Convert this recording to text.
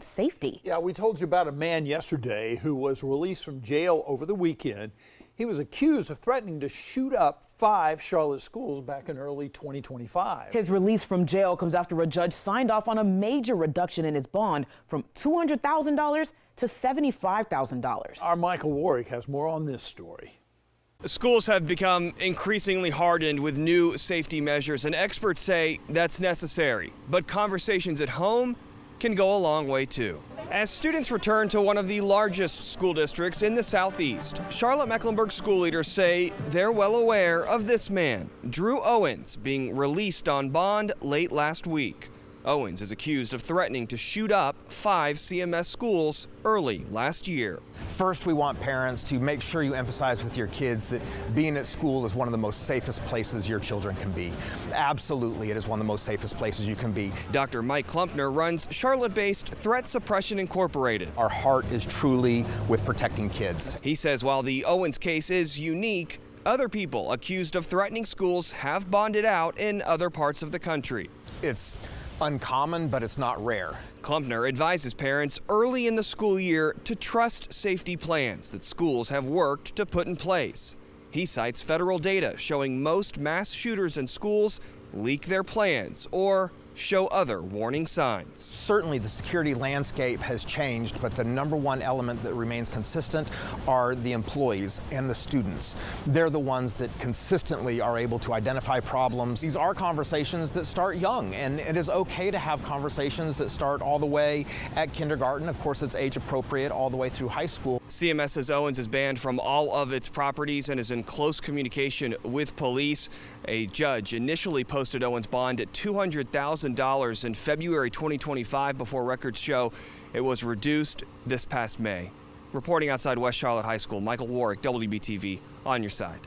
students' safety. Yeah, we told you about a man yesterday who was released from jail over the weekend. He was accused of threatening to shoot up 5 Charlotte schools back in early 2025. His release from jail comes after a judge signed off on a major reduction in his bond from $200,000 to $75,000. Our Michael Warwick has more on this story. Schools have become increasingly hardened with new safety measures, and experts say that's necessary. But conversations at home can go a long way too. As students return to one of the largest school districts in the Southeast, Charlotte-Mecklenburg school leaders say they're well aware of this man, Drew Owens, being released on bond late last week. Owens is accused of threatening to shoot up 5 CMS schools early last year. First, we want parents to make sure you emphasize with your kids that being at school is one of the most safest places your children can be. Absolutely, it is one of the most safest places you can be. Dr. Mike Klumpner runs Charlotte-based Threat Suppression Incorporated. Our heart is truly with protecting kids. He says while the Owens case is unique, other people accused of threatening schools have bonded out in other parts of the country. It's uncommon, but it's not rare. Klumpner advises parents early in the school year to trust safety plans that schools have worked to put in place. He cites federal data showing most mass shooters in schools leak their plans or show other warning signs. Certainly the security landscape has changed, but the number one element that remains consistent are the employees and the students. They're the ones that consistently are able to identify problems. These are conversations that start young, and it is okay to have conversations that start all the way at kindergarten. Of course, it's age appropriate all the way through high school. CMS says Owens is banned from all of its properties and is in close communication with police. A judge initially posted Owens' bond at $200,000 in February 2025 before records show it was reduced this past May. Reporting outside West Charlotte High School, Michael Warwick, WBTV, on your side.